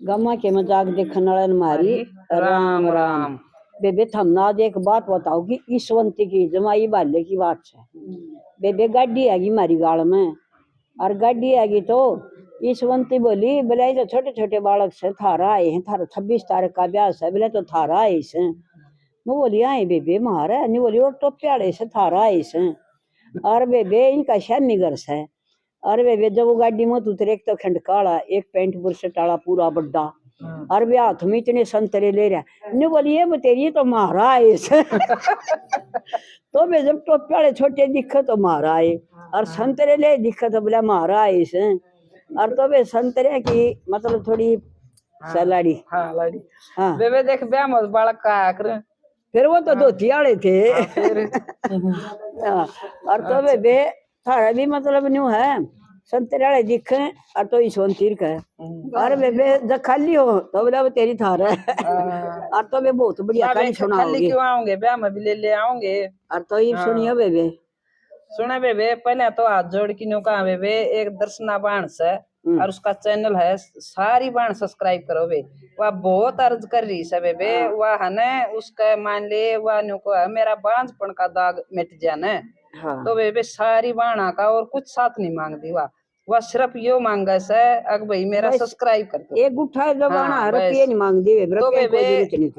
Gamma के मजाक देखने वाला मारी राम राम। बेबे थमना आज एक बात बताओ कि ईश्वंती की जमाई बाल्य की बात है। बेबे गाड़ी आएगी मारी गाड़ में और गाड़ी आएगी तो ईश्वंती बोली बोले तो छोटे छोटे बालक से थारा आए हैं, थारा 26 तारीख का ब्याह है, बोले तो थारा आए से। वो बोली आए बेबे मारा नहीं, बोली और तो प्यारे से थारा आए से। और बेबे इनका शनिगर से। और बेबे जब वो गाड़ी में उतरे एक तो खंड काला, एक पैंट बुरशट वाला पूरा बड्डा, और वे हाथ में इतने संतरे ले रहा नहीं, बोलिए तेरी तो मारा है इसे। तो वे जब टोपे वाले छोटे दिखे तो मारा है, और संतरे ले दिखे तो बोला मारा है इसे। और तो वे संतरे की मतलब थोड़ी सलाड़ी। हाँ लाड़ी। हाँ बेबे देख ब्याह मत बालक का कर। फिर वो तो धोती वाले थे। और तो बेबे थारा भी मतलब न्यू है संतरे वाले दिखे और तो ईश्वंती का है। और बेबे जब खाली हो तो बोला वो तेरी थार है। और तो वे बहुत बढ़िया कहानी सुनाओगे। खाली क्यों आओगे, ब्याह में भी ले आओगे। और तो ये सुनियो बेबे। सुने बेबे पहले तो हाथ जोड़ की न्यू कहा बेबे एक दर्शना बांस है और उसका चैनल है सारी बाण सब्सक्राइब करो बे। वह बहुत अर्ज कर रही है बेबे। वह है न उसका मान ले वह न्यू को है मेरा बांझपन का दाग मिट जाना। हाँ। तो बेबे सारी बाणा का और कुछ साथ नहीं मांगती वह सिर्फ यो मांगा से अग भाई मेरा सब्सक्राइब कर दो। एक उठा दो बाणा रुपये नहीं मांगती तो बेबे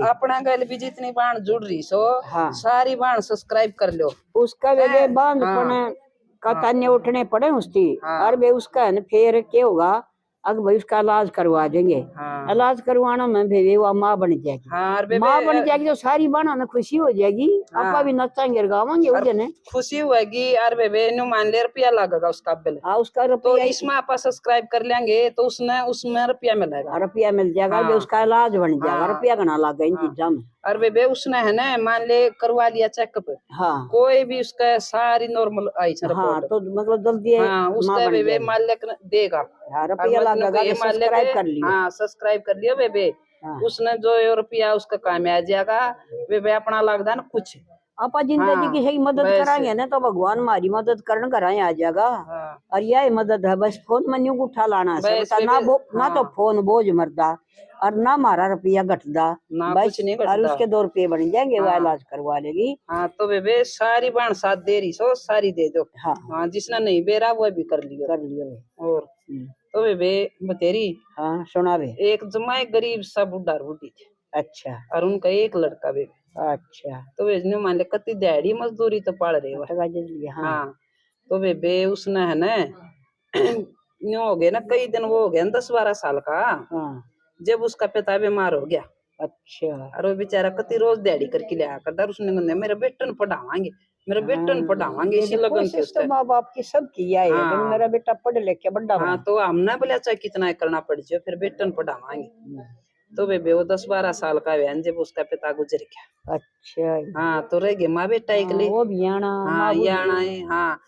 अपना गल भी जितनी बाण जुड़ रही सो हाँ। सारी बाण सब्सक्राइब कर लो। उसका बेबे बांझपन का ताने उठने पड़े उसकी। और वे उसका है फिर क्या होगा अगर भाई उसका इलाज करवा देंगे। हाँ। इलाज करवाना में भी वो माँ बन जाएगी। हाँ, माँ बन जाएगी तो सारी बाना में खुशी हो जाएगी। हाँ। आपा भी नचाएंगे गावांगे उसे खुशी होगी। और बेबे नु मान ले रुपया लगेगा उसका बिल। हाँ उसका रुपया तो इसमें आप सब्सक्राइब कर लेंगे तो उसमें रुपया मिलेगा। रुपया मिल जाएगा। हाँ। उसका इलाज बन जाएगा। हाँ। रुपया घना लग इन चीजा में। और बेबे उसने है ना मान ले करवा लिया चेकअप। हाँ। कोई भी उसका सारी नॉर्मल आई रिपोर्ट। हाँ, तो मतलब जल्दी हाँ, उसका बेबे मालिक देगा। रुपया लगेगा तो सब्सक्राइब कर लियो। हाँ सब्सक्राइब कर लियो बेबे। हाँ। उसने जो रुपया उसका काम आ जाएगा बेबे अपना लगता ना कुछ आपा जिंदगी हाँ, किसी की मदद कराएंगे ना तो भगवान हमारी मदद करने कराए आ जाएगा। हाँ। और यह मदद है बस फोन मन्यू को उठा लाना है ना हाँ। ना तो फोन बोझ मरदा और ना हमारा रुपया घटदा बस नहीं और उसके 2 रुपये बन जाएंगे। हाँ। वो इलाज करवा लेगी। हाँ तो बेबे सारी बाण साथ दे रही सो सारी दे दो। हाँ, हाँ जिसने नहीं बेरा वो भी कर लियो। और तो बेबे बतेरी हाँ सुना बे एक जमाए गरीब सा बुढ़ा बूढ़ी थे। अच्छा। और उनका एक लड़का बेबे। अच्छा। तो बेचने मान ले कति दिहाड़ी मजदूरी तो पड़ रही है। हाँ तो बेबे उसने है ना न्यू हो गया ना कई दिन वो हो गया 10-12 साल का। हाँ। जब उसका पिता बीमार हो गया। अच्छा। और वो बेचारा कति रोज दिहाड़ी करके लिया करता। उसने मेरे बेटे ने पढ़ावांगे मेरे बेटे ने पढ़ावांगे इसी लगन से उसका माँ बाप की सब किया है। हाँ। मेरा बेटा पढ़ लिख के बड़ा हाँ तो हमने बोला चाहे कितना करना पड़ जाए फिर बेटे ने पढ़ावांगे। तो बेबे वो 10-12 साल का है जब उसका पिता गुजर गया। अच्छा। हाँ तो रह गया माँ बेटा एक लिए वो भी आना। हाँ ये आना है। हाँ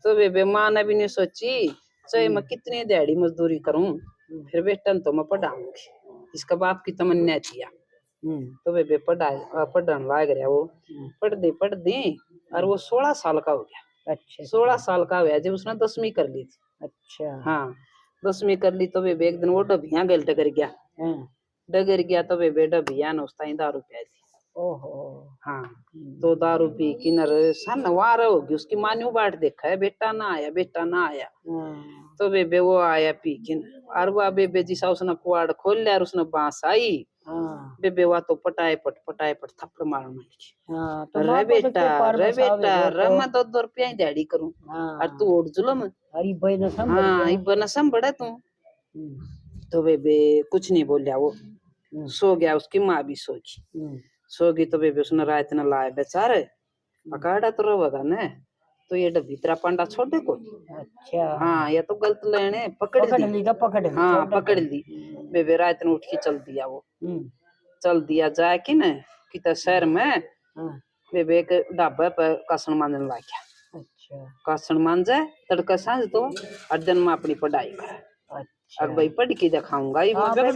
तो बेबे माँ ने भी नहीं सोची चाहे मैं कितनी दिहाड़ी मजदूरी करूं फिर बेटा तो मैं पढ़ाऊंगी इसका बाप की तमन्ना थी। तो बेबे पढ़ने लाग रहा वो पढ़ दी और वो 16 साल का हो गया। अच्छा। 16 साल का हुआ जब उसने 10वीं कर ली थी। अच्छा। हाँ 10वीं कर ली तो बेबे एक दिन वो डबिया गल डगर गया तो बेबे डबिया ने उसका दारू पियाई थी। ओहो। हाँ तो दारू पी किनर सन वार होगी उसकी माँ ने बाट देखा है बेटा ना आया। तो बेबे वो आया पी किन और वह बेबे जिसा उसने कुआड़ खोल लिया और उसने बांस आई। हाँ। बेबे वह तो पटाए पट थप्पड़ मार मारी। हाँ, तो रे बेटा रमा 2 रुपया ही दिहाड़ी करूं। हाँ। और तू ओढ़ जुलम अरे बनसम बड़ा तू। तो बेबे कुछ नहीं बोलिया वो सो गया उसकी माँ भी सो गई तो बेबे उसने रात न लाया बेचारे पकाड़ा तो रोगा न तो ये भीतरा पांडा छोड़े को। अच्छा। हाँ ये तो गलत लेने पकड़ ली। हाँ पकड़ ली बेबे रात ने उठ के चल दिया जाए कि न कि शहर में बेबे एक ढाबे पर कासन मानने लग गया। अच्छा। कासन मान जाए तड़का सांझ तो अर्जन में अपनी पढ़ाई करे। अच्छा। अब भाई पढ़ के दिखाऊंगा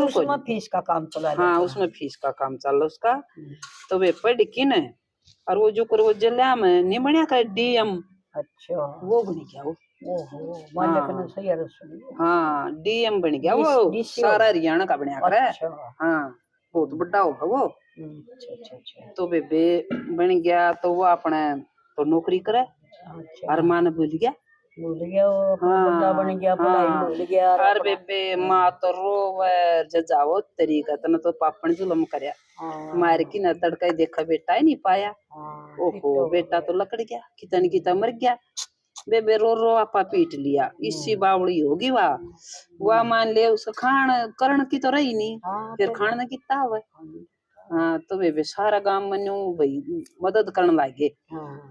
उसमें फीस का काम चला। हाँ उसमें फीस का काम चल उसका तो वे पढ़ की न और वो जो कर वो जिला में नहीं बढ़िया का डीएम। अच्छा। वो बनी क्या वो ओहो मालिक ने सही रसोई। हाँ डीएम बन गया वो, सारा हरियाणा का बनया करे। हाँ बहुत बड़ा होगा वो। अच्छा। तो बेबे बन गया तो वो अपने तो नौकरी करे। और माँ ने भूल गया वो बड़ा बन गया, पढ़ाई भूल गया। और बेबे माँ तो रोवे जजाओ तरीका तने तो पापन जुलम करया, मार की न तड़का ही देखा बेटा ही नहीं पाया। ओहो बेटा तो लकड़ गया, कितन की मर गया। बेबे रो रो आपा पीट लिया, इसी बावड़ी होगी वाह मान ले उसका खान करण की तो रही नहीं, फिर खान ने कितना हुआ। हाँ तो बेबे सारा गांव मनु भाई मदद करने लागे।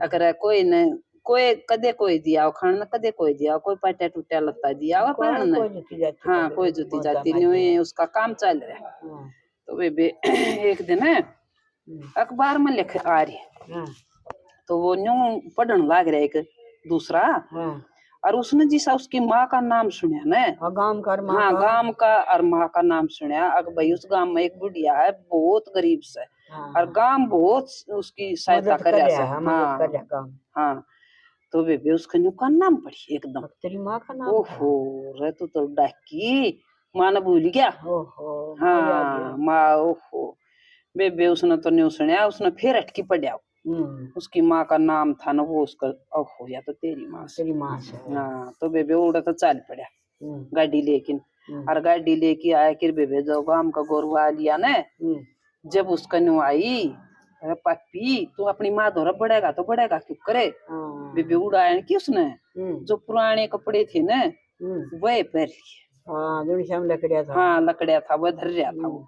अगर कोई न कोई कदे कोई दिया खान, कदे कोई दिया, कोई पाटा टूटा लगता दिया खान ने। हाँ कोई जुती जाती नहीं, उसका काम चल रहा है। तो बेबे एक दिन अखबार में लिख आ रही, तो वो न्यू पढ़ने लाग रहा एक दूसरा। और उसने जिसा उसकी माँ का नाम सुना ना, गांव का और माँ का नाम सुना। अगर भाई उस गांव में एक बुढ़िया है बहुत गरीब से, और गांव बहुत उसकी सहायता कर रहा है। हाँ तो बेबे उसका न्यू का नाम पड़ी एकदम, तेरी माँ का नाम। ओहो रे तू तो डाकी माँ ने भूल गया। हाँ माँ। ओहो बेबे उसने तो न्यू सुना, उसने फिर अटकी पड़ा। उसकी माँ का नाम था ना वो उसका, ओहो या तो तेरी माँ से। हाँ तो बेबे उड़ा तो चाल पड़ा गाड़ी लेकिन। और गाड़ी लेके आया कि बेबे जो गांव का गोरवा लिया ना, जब उसका न्यू आई, अरे पापी तू अपनी माँ धोरा बढ़ेगा तो बढ़ेगा क्यों करे। बेबे उड़ाया कि उसने जो पुराने कपड़े थे ना वह पहन लिए। हाँ लकड़िया था वह धर रहा था वो।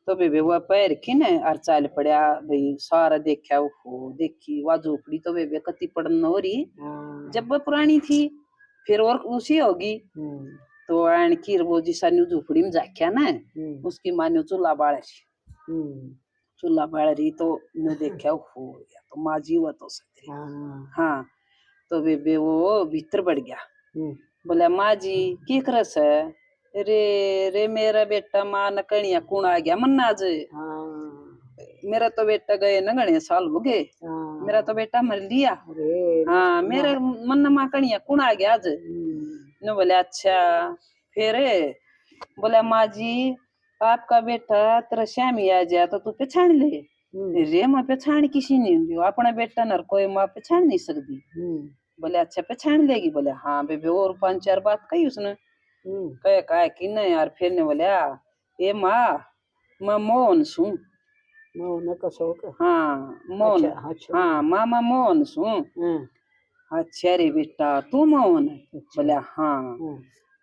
तो बेबे वह पैर की न और चाल पड़ा भाई। सारा देखा वो देखी वह झोपड़ी तो बेबे कति पड़न हो रही जब वह पुरानी थी, फिर और उसी होगी। तो आन की वो जिसा न्यू झोपड़ी में जाख्या ना, उसकी माँ ने चूल्हा बाल रही, चूल्हा बाल रही। तो न्यू देखा हो या तो माँ जीवा तो सकती। हाँ तो बेबे वो भीतर बढ़ गया, बोला माँ जी की करस है। रे मेरा बेटा माँ न कणिया कौन आ गया मन आज। मेरा तो बेटा गए न गणे साल हो गए, मेरा तो बेटा मर लिया। हाँ मेरे मन माँ कणिया कौन आ गया आज। न बोले अच्छा फिर बोला माँ जी आपका बेटा तेरा श्यामी आ जाए तो तू पहचान ले। रे माँ पहचान किसी नहीं, अपना बेटा नर कोई माँ पहचान नहीं सकती। बोले अच्छा पहचान लेगी। बोले हाँ बेबे और 5-4 बात कही उसने। कहे कि नहीं यार। फिर ने बोला ए माँ मैं मोहन सू। मोहन का शौक। हाँ मोहन। अच्छा। हाँ मामा मोहन सू। अच्छा रे बेटा तू मोहन है। बोले हाँ।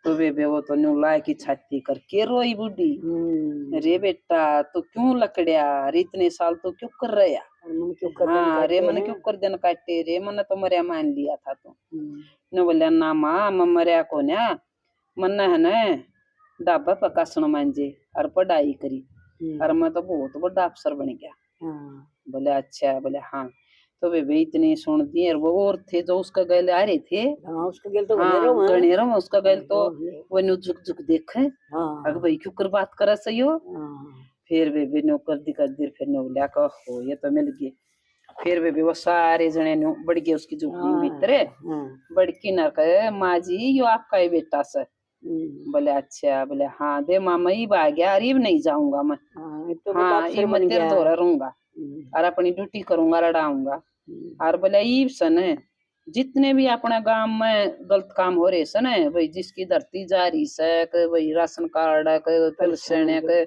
तो बेबे वो तो न्यू लाए की छाती करके रोई बुढ़ी। रे बेटा तो क्यों लकड़िया रे, इतने साल तो क्यों कर रहा। हाँ रे मन क्यों कर दिन काटे रे, मन तो मरिया मान लिया था तो। न बोलिया ना माँ मैं मरिया को ना, मन है न डाबा पका सुन मांझे और पढ़ाई करी और मैं तो बहुत बड़ा अफसर बन गया। बोले अच्छा। बोले हाँ। तो बेबे इतनी सुन दिए वो और थे जो उसका गैल आ रहे थे। उसका गैल तो गणेरो में उसका गैल तो वो न्यू झुक झुक देखे। अगर भाई क्यों कर बात करा सही हो। फिर बेबे न्यू कर दी फिर न्यू बोलिया हो ये तो मिल गए। फिर बेबे वो सारे जने न्यू बढ़ गए उसकी झोपड़ी भीतर। बड़की न कहे माँ जी यो आपका ही बेटा से। बोले अच्छा। बोले हाँ दे मामा ही आ गया, अरीब नहीं जाऊंगा मैं। हाँ ये मैं तेरे दौरा रहूंगा और अपनी ड्यूटी करूंगा रडाऊंगा। और बोले ईब सन जितने भी अपने गांव में गलत काम हो रहे सन भाई, जिसकी धरती जा रही से भाई राशन कार्ड पेंशन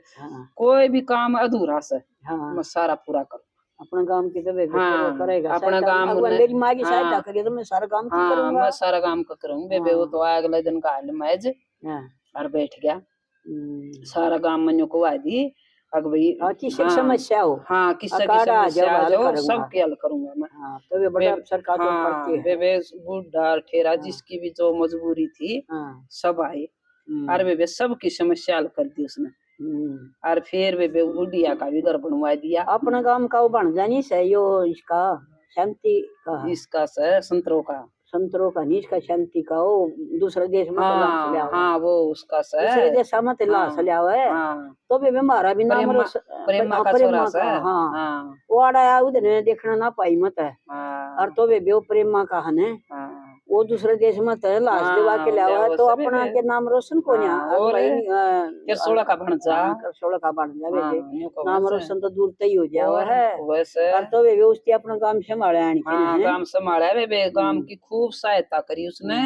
कोई भी काम अधूरा से मैं सारा पूरा करूँ अपना काम की। तो हाँ करेगा अपना काम मेरी माँ की सहायता करिए तो मैं सारा काम करूंगा। मैं सारा काम करूंगा। बेबे वो तो अगले दिन का हाल मैज और बैठ गया। सारा काम मनु को आ दी अग भाई किसी समस्या हो। हाँ किसी की समस्या हो सबके हल करूंगा मैं। तो वे बड़ा अफसर का तो करते हैं। बेबे बूढ़ा ठेरा जिसकी भी जो मजबूरी थी सब आए और बेबे सबकी समस्या हल कर दी उसने। और फिर बेबे बुढ़िया का भी घर बनवा दिया। अपना काम का वो बन जानी से यो इसका शांति का, इसका से संतरों का नहीं, इसका शांति का वो दूसरे देश में हाँ वो उसका से दूसरे देश में लाश लिया हुआ है। तो बेबे हमारा भी नाम प्रेमा का छोरा से। हाँ वो आड़ा उधर देखना ना पाई मत है। और तो बेबे वो प्रेमा का है वो दूसरे देश में तो लाश दिवा के लावा तो अपना के नाम रोशन को और 16 का भणजा 16 का भणजा बेटे नाम रोशन तो दूर तय हो जावा है वैसे तो वे उसकी अपना काम संभाले आनी काम संभाला वे गांव की खूब सहायता करी उसने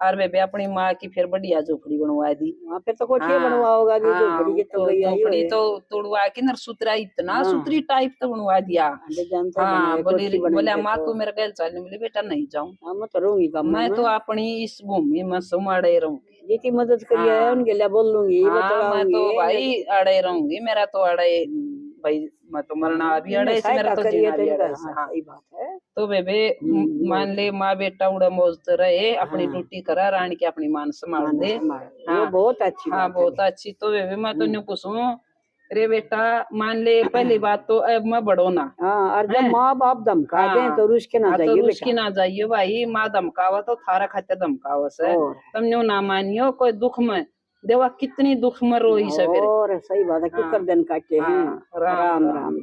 और वे अपनी माँ की फिर बढ़िया झोपड़ी बनवा दी फिर तो कोठी बनवा होगा झोपड़ी की तो झोपड़ी तो तोड़वा के न सुतरा इतना सुतरी टाइप तो बनवा दिया बोले माँ तू मेरे घर चलने बोले बेटा नहीं जाऊँ मैं तो रहूंगी मैं तो अपनी इस भूमि में समाड़े रहूंगी जितनी मदद करिए उनके लिए बोल लूंगी मैं तो भाई अड़े रहूंगी मेरा तो अड़े भाई मैं तो मरना अभी अड़े से मेरा तो जीना भी अड़े से हाँ सही बात है तो बेबे मान ले माँ बेटा उड़ा मौज रहे अपनी ड्यूटी करा रानी की अपनी मान संभाल दे हाँ बहुत अच्छी हाँ बहुत अच्छी तो बेबे मैं तो न्यू कुछ हूँ रे बेटा मान ले पहली बात तो अब मैं बढ़ो ना और जब माँ बाप धमका दे तो रुस के ना जाइए तो रुस के ना जाइए भाई माँ धमकावा तो थारा खाते धमकावा से तुम न्यू ना मानियो कोई दुख में देवा कितनी दुख में रोही सवेरे और सही बात है क्यों कर दिन काटे हैं राम राम